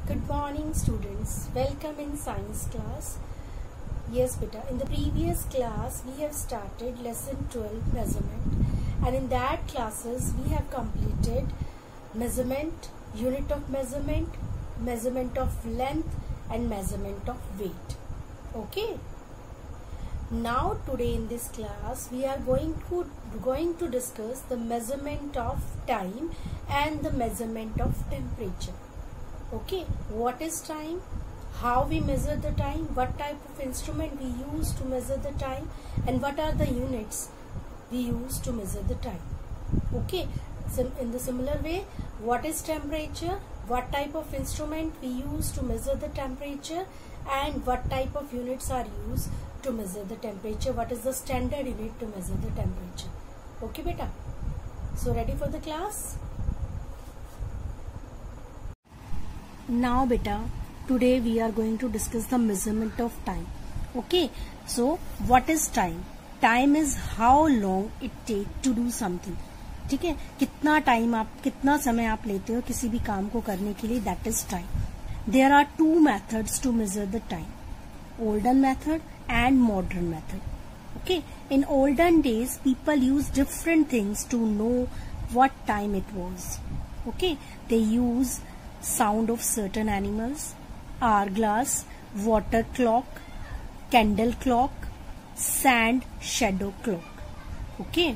Good morning students, welcome in science class. Yes beta, in the previous class we have started lesson 12 measurement, and in that classes we have completed measurement, unit of measurement, measurement of length and measurement of weight. Okay. Now today in this class we are going to discuss the measurement of time and the measurement of temperature. Okay, what is time, how we measure the time, what type of instrument we use to measure the time, and what are the units we use to measure the time. Okay, so in the similar way, what is temperature, what type of instrument we use to measure the temperature, and what type of units are used to measure the temperature, what is the standard unit to measure the temperature. Okay beta, so ready for the class? Now beta, today we are going to discuss the measurement of time. Okay, so what is time? Time is how long it takes to do something. ठीक है, कितना समय आप लेते हो किसी भी काम को करने के लिए, that is time. There are two methods to measure the time, olden method and modern method. Okay, in olden days people used different things to know what time it was. Okay, they use sound of certain animals, hourglass, water clock, candle clock, sand shadow clock. Okay,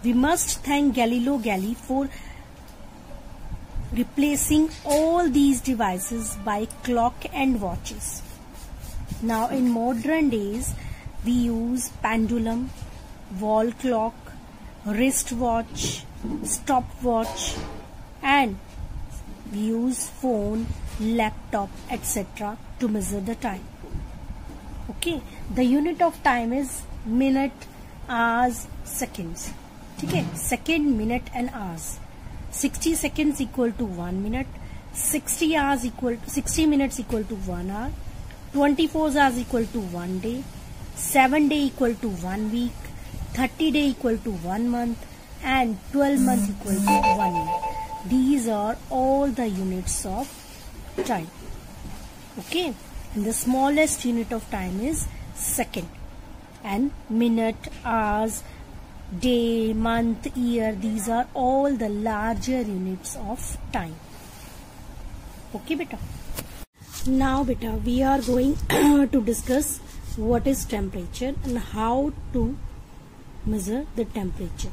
we must thank Galileo Galilei for replacing all these devices by clock and watches. Now in modern days we use pendulum, wall clock, wristwatch, stopwatch, and we use phone, laptop, etc. to measure the time. Okay, the unit of time is minute, hours, seconds. Okay, second, minute and hours. 60 seconds equal to 1 minute, 60 minutes equal to 1 hour, 24 hours equal to 1 day, 7 day equal to 1 week, 30 day equal to 1 month, and 12 months equal to 1 year. These are all the units of time. Okay, and the smallest unit of time is second, and minute, hours, day, month, year, these are all the larger units of time. Okay beta. Now beta, we are going to discuss what is temperature and how to measure the temperature.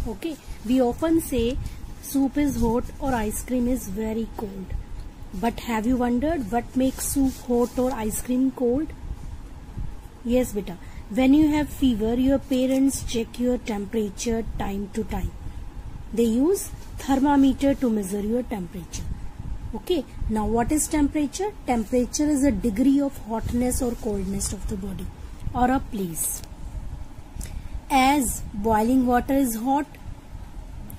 Okay, we often say soup is hot or ice cream is very cold. But have you wondered what makes soup hot or ice cream cold? Yes beta, when you have fever, your parents check your temperature time to time. They use thermometer to measure your temperature. Okay, now what is temperature? Temperature is a degree of hotness or coldness of the body or a place. As boiling water is hot,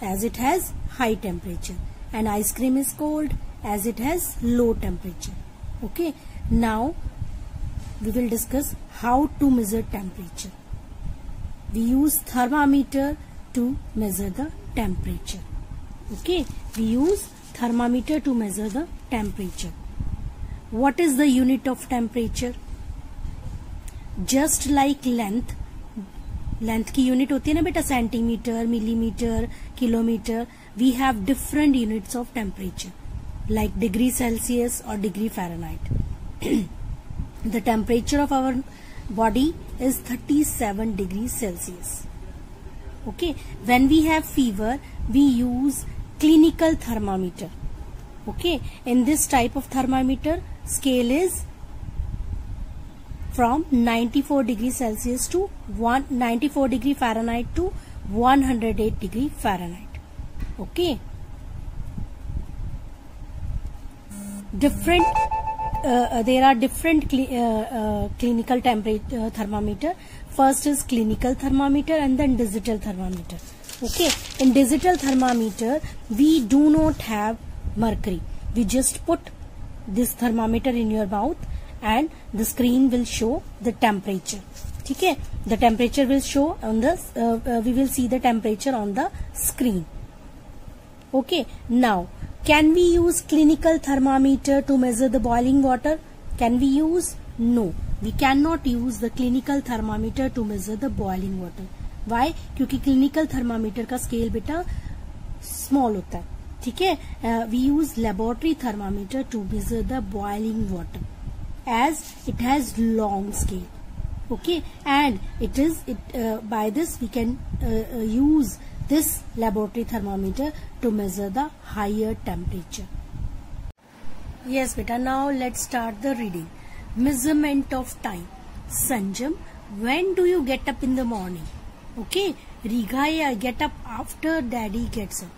as it has high temperature, and ice cream is cold as it has low temperature. Okay, now we will discuss how to measure temperature. We use thermometer to measure the temperature. Okay, we use thermometer to measure the temperature. What is the unit of temperature? Just like length की unit होती है ना बेटा, centimetre, millimetre, kilometre. We have different units of temperature like degree Celsius or degree Fahrenheit. The temperature of our body is 37 degrees Celsius. Okay, when we have fever we use clinical thermometer. Okay, in this type of thermometer scale is from 94 degrees Celsius to 94 degree Fahrenheit to 108 degree Fahrenheit. Okay, there are different clinical temperature thermometer. First is clinical thermometer and then digital thermometer. Okay, in digital thermometer we do not have mercury. We just put this thermometer in your mouth and the screen will show the temperature. Okay, the temperature will show on the we will see the temperature on the screen. Okay, now Can we use clinical thermometer to measure the boiling water? Can we use? No, we cannot use the clinical thermometer to measure the boiling water. Why? क्योंकि clinical thermometer का scale बेटा small होता है, ठीक है. We use laboratory thermometer to measure the boiling water as it has long scale. Okay, and by this we can use this laboratory thermometer to measure the higher temperature. Yes beta, now let's start the reading. Measurement of time. Sanjam, when do you get up in the morning? Okay, Riga, I get up after daddy gets up.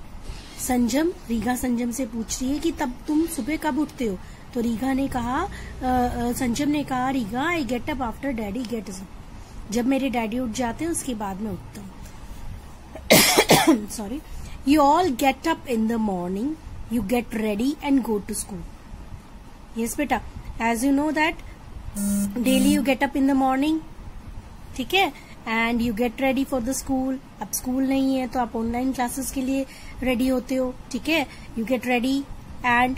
संजम, Riga संजम से पूछ रही है कि तब तुम सुबह कब उठते हो? तो रीगा ने कहा, संजम ने कहा, रीगा I get up after daddy gets up. जब मेरे डैडी उठ जाते हैं उसके बाद मैं उठता हूँ. Sorry. You all get up in the morning, you get ready and go to school. Yes beta, as you know that daily you get up in the morning, ठीक है, and you get ready for the school. अब school नहीं है तो आप online classes के लिए ready होते हो, ठीक है. You get ready and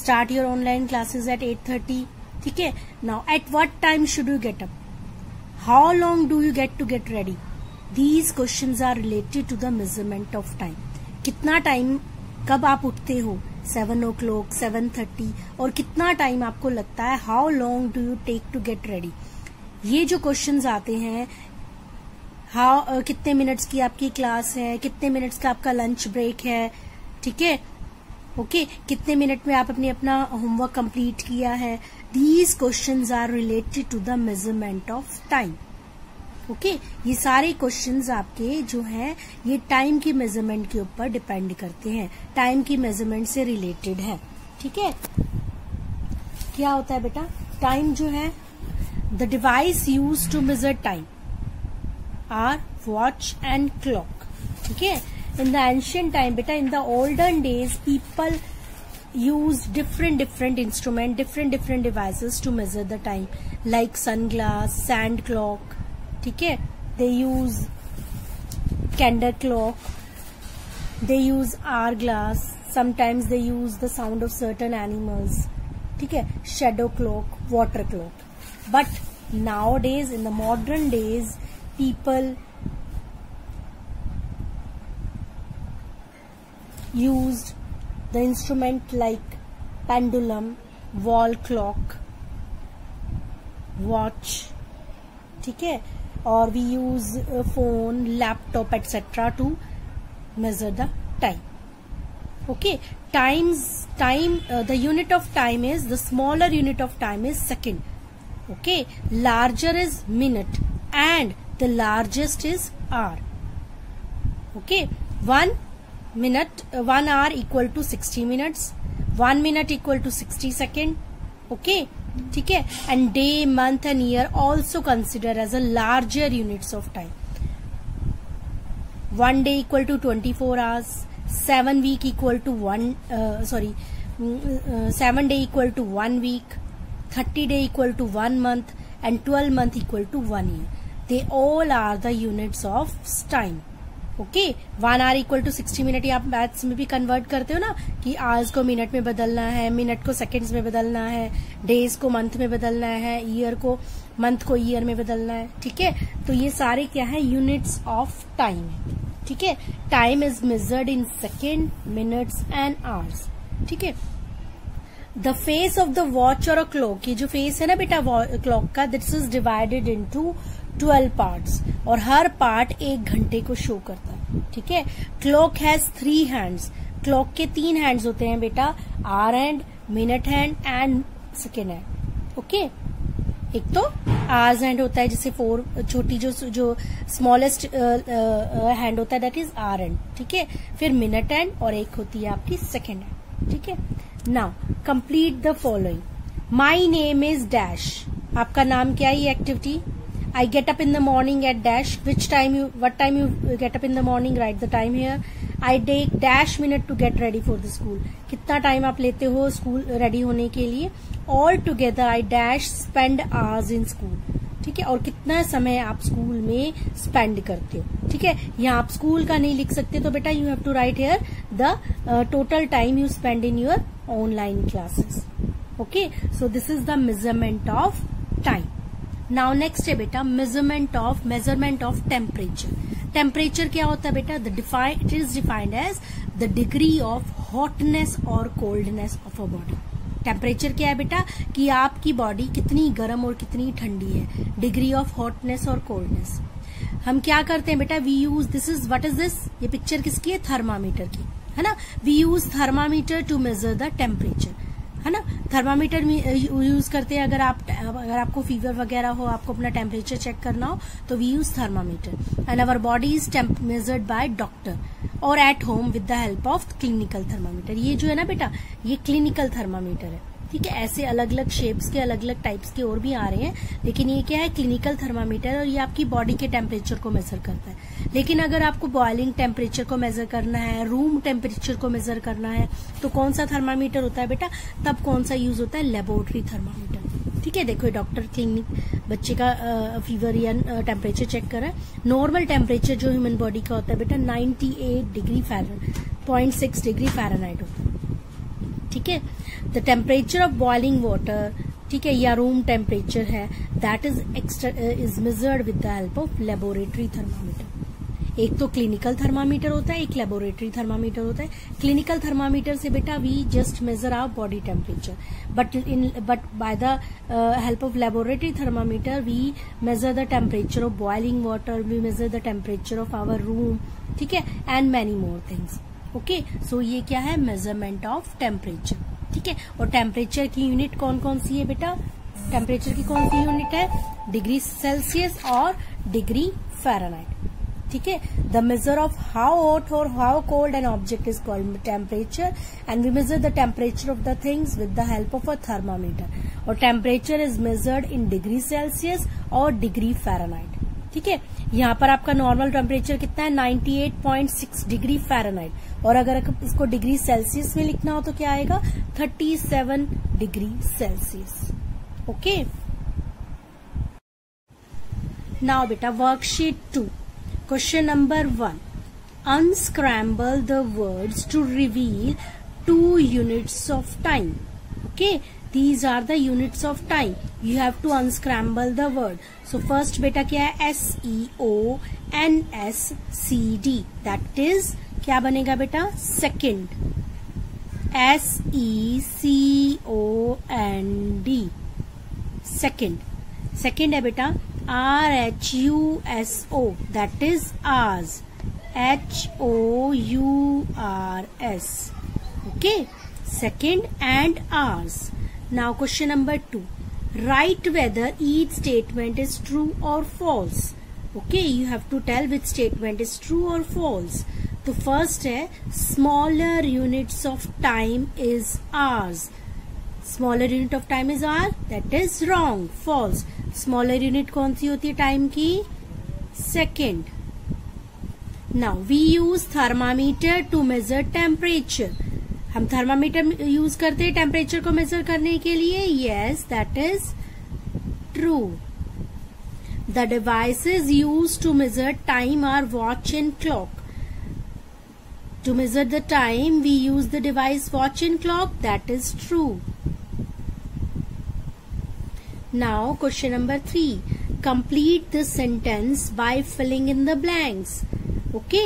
start your online classes at 8:30, ठीक है. Now at what time should you get up? How long do you get to get ready? These questions are related to the measurement of time. कितना time, कब आप उठते हो? 7 o'clock, 7:30, और कितना time आपको लगता है? How long do you take to get ready? ये जो क्वेश्चंस आते हैं, कितने मिनट्स की आपकी क्लास है, कितने मिनट्स का आपका लंच ब्रेक है, ठीक है, ओके, कितने मिनट में आप अपना होमवर्क कंप्लीट किया है. These questions are related to the measurement of time. Okay, ये सारे क्वेश्चंस आपके जो हैं ये टाइम की मेजरमेंट के ऊपर डिपेंड करते हैं, टाइम की मेजरमेंट से रिलेटेड है, ठीक है. क्या होता है बेटा? टाइम जो है, the device use to measure time are watch and clock, ठीक है. In the ancient time, beta, in the olden days, people used different instrument, different devices to measure the time, like sunglass, sand clock, ठीक है. They use candle clock, they use hourglass, sometimes they use the sound of certain animals, ठीक है, shadow clock, water clock. But nowadays, in the modern days, people used the instrument like pendulum, wall clock, watch, ठीक है, और we use phone, laptop, etc. to measure the time. Okay, the unit of time is, the smaller unit of time is second. Okay, larger is minute and the largest is hour. Okay, 1 hour equal to 60 minutes, 1 minute equal to 60 seconds. Okay, ठीक है. And day, month and year also consider as a larger units of time. 1 day equal to 24 hours, 7 week equal to 7 day equal to 1 week, 30 day equal to 1 month and 12 month equal to 1 year. They all are the units of time. Okay, 1 hour equal to 60 minute. आप maths में भी convert करते हो ना कि hours को minute में बदलना है, मिनट को सेकंड्स में बदलना है, डेज को मंथ में बदलना है, ईयर को मंथ को ईयर में बदलना है, ठीक है. तो ये सारे क्या है? यूनिट्स ऑफ टाइम, ठीक है. Time is measured in second, minutes and hours, ठीक है. The face of the watch और अ क्लॉक, ये जो फेस है ना बेटा क्लॉक का, this is divided into 12 parts और हर पार्ट 1 घंटे को शो करता है, ठीक है. Clock has 3 hands. क्लॉक के 3 हैंड्स होते हैं बेटा, hour hand, minute hand and second hand. Okay, एक तो आवर्स हैंड होता है जिसे 4 छोटी जो स्मॉलेस्ट हैंड होता है दैट इज आवर हैंड, ठीक है. फिर मिनट हैंड और एक होती है आपकी सेकेंड हैंड, ठीक है. Now complete the following. My name is dash. आपका नाम क्या है? ये activity. I get up in the morning at dash. What time you get up in the morning? Write the time here. I take dash minute to get ready for the school. कितना time आप लेते हो school ready होने के लिए? All together I dash spend hours in school. ठीक है, और कितना समय आप स्कूल में स्पेंड करते हो। ठीक है, यहाँ आप स्कूल का नहीं लिख सकते, तो बेटा you have to write here the total time you spend in your online classes. Okay, so this is the measurement of time. Now next है बेटा मेजरमेंट ऑफ टेम्परेचर। टेम्परेचर क्या होता है बेटा? It is defined as the degree of hotness और coldness of a body. Temperature क्या है बेटा? कि आपकी बॉडी कितनी गर्म और कितनी ठंडी है, डिग्री ऑफ हॉटनेस और कोल्डनेस। हम क्या करते हैं बेटा? We use what is this? ये पिक्चर किसकी है? थर्मामीटर की, है ना। We use thermometer to measure the temperature, है ना। थर्मामीटर यूज करते हैं अगर आपको फीवर वगैरह हो, आपको अपना टेम्परेचर चेक करना हो, तो we use thermometer. And our body is measured by doctor और at home with the help of clinical thermometer. ये जो है ना बेटा, ये क्लिनिकल थर्मामीटर है। ठीक है, ऐसे अलग अलग शेप्स के, अलग अलग टाइप्स के और भी आ रहे हैं, लेकिन ये क्या है? क्लिनिकल थर्मामीटर, और ये आपकी बॉडी के टेम्परेचर को मेजर करता है। लेकिन अगर आपको बॉइलिंग टेम्परेचर को मेजर करना है, रूम टेम्परेचर को मेजर करना है, तो कौन सा थर्मामीटर होता है बेटा? तब कौन सा यूज होता है? Laboratory thermometer. ठीक है, देखो डॉक्टर क्लिनिक बच्चे का फीवर या टेम्परेचर चेक कर रहा है। नॉर्मल टेम्परेचर जो ह्यूमन बॉडी का होता है बेटा 98 डिग्री फ़ारेनहाइट, 0.6 डिग्री फ़ारेनहाइट होता है। ठीक है, the temperature of boiling water, ठीक है, या रूम टेम्परेचर है, that is measured with the help of laboratory thermometer. एक तो क्लिनिकल थर्मामीटर होता है, एक लेबोरेटरी थर्मामीटर होता है। क्लिनिकल थर्मामीटर से बेटा we just measure our body temperature, but by the help of laboratory thermometer we measure the temperature of boiling water, we measure the temperature of our room, ठीक है, and many more things. Okay, so ये क्या है? Measurement of temperature. ठीक है, और temperature की unit कौन कौन सी है बेटा? टेम्परेचर की कौन सी यूनिट है? डिग्री सेल्सियस और डिग्री फ़ारेनहाइट। ठीक है, the measure of how hot और how cold an object is called temperature, and we measure the temperature of the things with the help of a thermometer. और temperature is measured in degree Celsius और degree Fahrenheit. ठीक है, यहाँ पर आपका normal temperature कितना है? 98.6 degree Fahrenheit, और अगर इसको डिग्री सेल्सियस में लिखना हो तो क्या आएगा? 37 डिग्री सेल्सियस। ओके, नाउ बेटा worksheet 2, question number 1, unscramble the words to reveal 2 units of time. Okay, these are the units of time. You have to unscramble the word. So first बेटा क्या है? SECOND, that is क्या बनेगा बेटा? Second. SECOND, second. Second है बेटा RHUSO, that is hours, HOURS. Okay, second and hours. Now question number 2, write whether each statement is true or false. Okay, you have to tell which statement is true or false. तो first है smaller units of time is hours. Smaller unit of time is hour, that is wrong, false. Smaller unit कौन सी होती है time की? Second. Now we use thermometer to measure temperature. हम thermometer use करते हैं टेम्परेचर को मेजर करने के लिए। Yes, that is true. The devices use to measure time are watch and clock. To measure the time, we use the device watch and clock. That is true. Now, question number 3. Complete the sentence by filling in the blanks. Okay.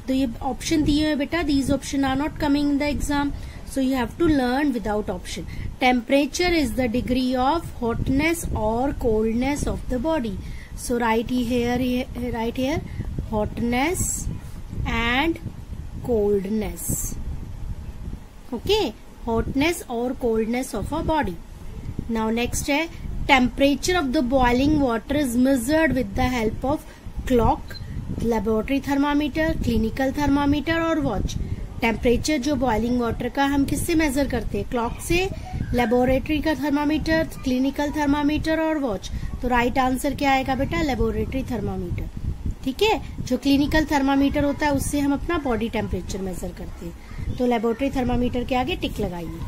तो ये option दिए हैं बेटा. These options are not coming in the exam. So you have to learn without option. Temperature is the degree of hotness or coldness of the body. So write here, hotness and coldness. Okay, hotness or coldness of a body. Now next है temperature of the boiling water is measured with the help of clock, laboratory thermometer, clinical thermometer और watch. Temperature जो boiling water का हम किससे major करते हैं? Clock से, laboratory का थर्मामीटर, क्लिनिकल थर्मामीटर और वॉच। तो राइट आंसर क्या आएगा बेटा? Laboratory thermometer. ठीक है, जो क्लिनिकल थर्मामीटर होता है उससे हम अपना बॉडी टेम्परेचर मेजर करते हैं। तो लेबोरेटरी थर्मामीटर के आगे टिक लगाइए।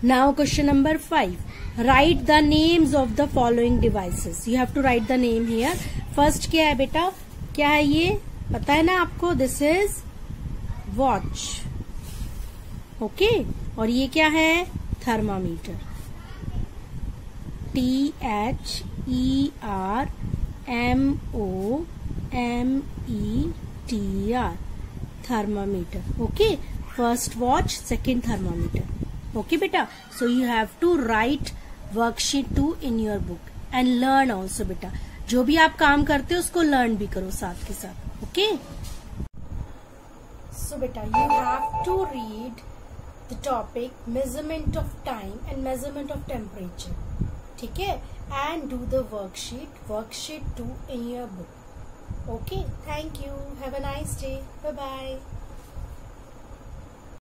Now question number 5. Write the names of the following devices. You have to write the name here. First क्या है बेटा, क्या है ये पता है ना आपको? This is watch. ओके और ये क्या है? Thermometer. THERMOMETR. Thermometer. Okay. First watch, second thermometer. Okay beta. So you have to write worksheet 2 in your book and learn also beta. जो भी आप काम करते हो उसको learn भी करो साथ के साथ. Okay. So beta, you have to read the topic measurement of time and measurement of temperature. ठीक है? And do the worksheet 2 in your book. Okay. Thank you. Have a nice day. Bye bye.